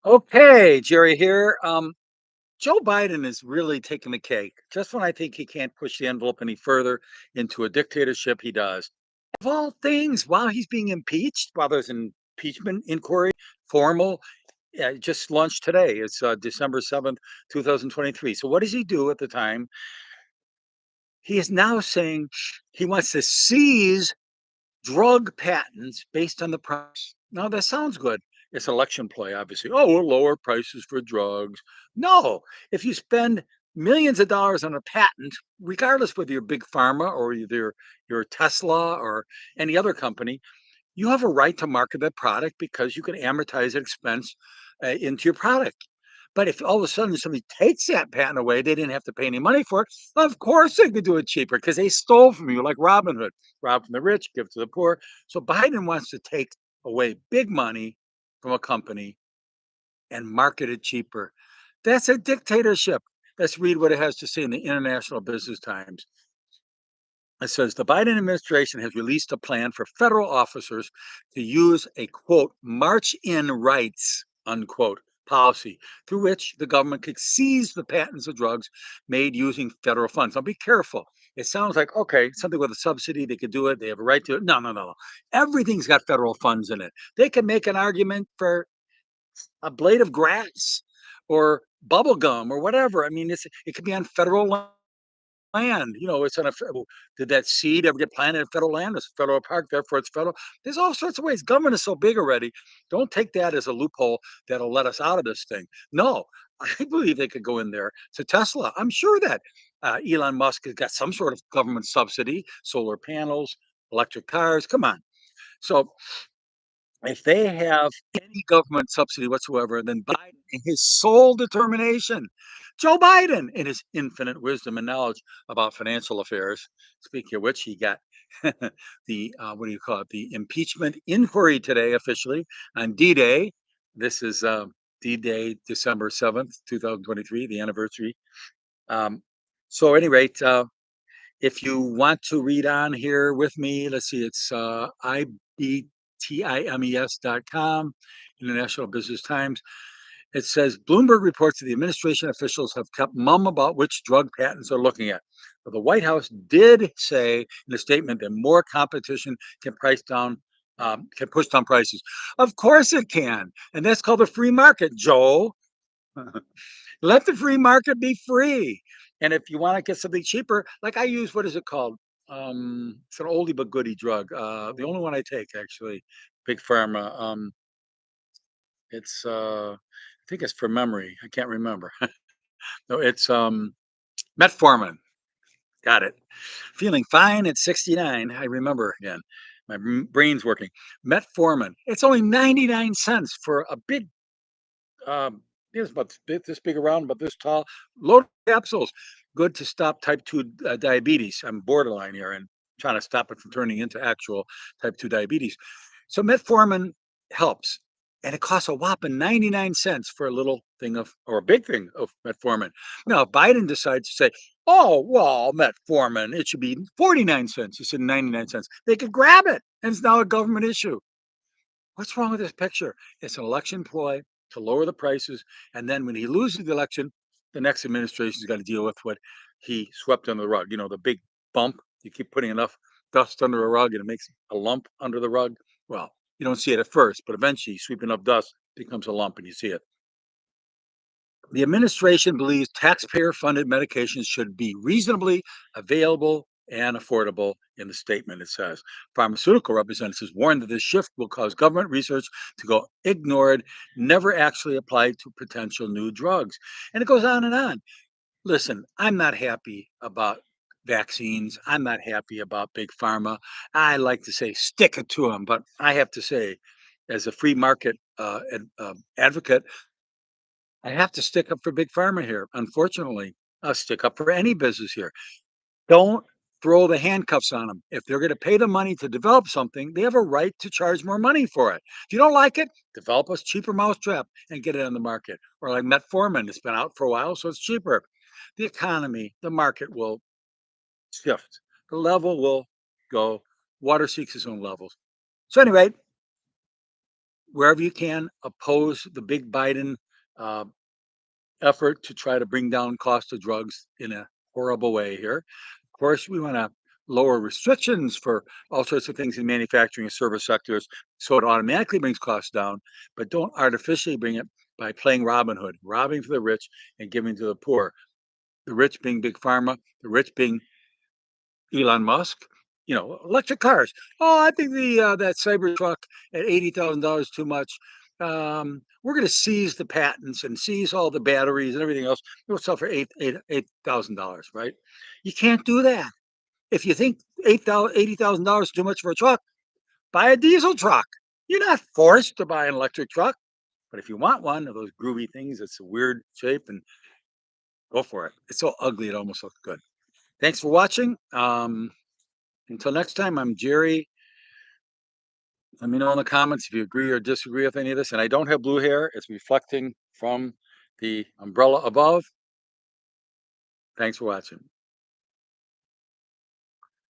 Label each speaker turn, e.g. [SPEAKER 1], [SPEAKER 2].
[SPEAKER 1] Okay, Jerry here. Joe Biden is really taking the cake. Just when I think he can't push the envelope any further into a dictatorship, he does. Of all things, while he's being impeached, while there's an impeachment inquiry, formal, just launched today. It's December 7th, 2023. So what does he do at the time? He is now saying he wants to seize drug patents based on the price. Now that sounds good. It's election play, obviously. Oh, we'll lower prices for drugs. No, if you spend millions of dollars on a patent, regardless whether you're big pharma or either you're Tesla or any other company, you have a right to market that product because you can amortize that expense into your product. But if all of a sudden somebody takes that patent away, they didn't have to pay any money for it. Of course, they could do it cheaper because they stole from you, like Robin Hood, rob from the rich, give to the poor. So Biden wants to take away big money from a company and market it cheaper. That's a dictatorship. Let's read what it has to say in the International Business Times. It says the Biden administration has released a plan for federal officers to use a quote, march in rights, unquote, policy through which the government could seize the patents of drugs made using federal funds. Now be careful. It sounds like, okay, something with a subsidy, they could do it, they have a right to it. No, no, no, no. Everything's got federal funds in it. They can make an argument for a blade of grass or bubble gum or whatever. I mean, it could be on federal land. It's on a did that seed ever get planted in federal land? It's a federal park, therefore it's federal. There's all sorts of ways. Government is so big already. Don't take that as a loophole that'll let us out of this thing. No, I believe they could go in there to Tesla. I'm sure that Elon Musk has got some sort of government subsidy, solar panels, electric cars. Come on. So if they have any government subsidy whatsoever, then Biden, in his sole determination, Joe Biden, in his infinite wisdom and knowledge about financial affairs, speaking of which, he got the what do you call it? The impeachment inquiry today officially on D-Day. This is D-Day, December 7th, 2023, the anniversary. Um, so, at any rate, if you want to read on here with me, let's see, it's ibtimes.com, International Business Times. It says Bloomberg reports that the administration officials have kept mum about which drug patents they're looking at. But the White House did say in a statement that more competition can push down prices. Of course it can, and that's called the free market, Joe. Let the free market be free. And if you want to get something cheaper, like I use, what is it called? It's an oldie but goodie drug. The only one I take actually, Big Pharma. I think it's for memory. I can't remember. No, it's metformin. Got it. Feeling fine at 69. I remember again. My brain's working. Metformin. It's only 99 cents for a big it's about this big around, about this tall, loaded capsules. Good to stop type 2 diabetes. I'm borderline here and trying to stop it from turning into actual type 2 diabetes. So metformin helps. And it costs a whopping 99 cents for a little thing of, or a big thing of metformin. Now, if Biden decides to say, oh, well, metformin, it should be 49 cents. He said 99 cents. They could grab it. And it's now a government issue. What's wrong with this picture? It's an election ploy to lower the prices. And then when he loses the election, the next administration's got to deal with what he swept under the rug. The big bump. You keep putting enough dust under a rug and it makes a lump under the rug. Well, you don't see it at first, but eventually sweeping up dust becomes a lump and you see it. The administration believes taxpayer funded medications should be reasonably available and affordable in the statement. It says pharmaceutical representatives warn that this shift will cause government research to go ignored, never actually applied to potential new drugs. And it goes on and on. Listen, I'm not happy about vaccines. I'm not happy about big pharma. I like to say stick it to them, but I have to say, as a free market advocate, I have to stick up for big pharma here. Unfortunately, I'll stick up for any business here. Don't throw the handcuffs on them. If they're going to pay the money to develop something, they have a right to charge more money for it. If you don't like it, develop a cheaper mousetrap and get it on the market. Or like metformin, it's been out for a while, so it's cheaper. The economy, the market will shift. The level will go. Water seeks its own levels. So anyway, wherever you can, oppose the big Biden uh, effort to try to bring down cost of drugs in a horrible way here. Of course, we want to lower restrictions for all sorts of things in manufacturing and service sectors so it automatically brings costs down, but don't artificially bring it by playing Robin Hood, robbing for the rich and giving to the poor. The rich being big pharma, the rich being Elon Musk, electric cars. Oh, I think the that Cybertruck at $80,000 too much. We're going to seize the patents and seize all the batteries and everything else. It'll sell for $8,000, right? You can't do that. If you think $80,000 is too much for a truck, buy a diesel truck. You're not forced to buy an electric truck, but if you want one of those groovy things, it's a weird shape, and go for it. It's so ugly, it almost looks good. Thanks for watching. Until next time, I'm Jerry. Let me know in the comments if you agree or disagree with any of this. And I don't have blue hair, it's reflecting from the umbrella above. Thanks for watching.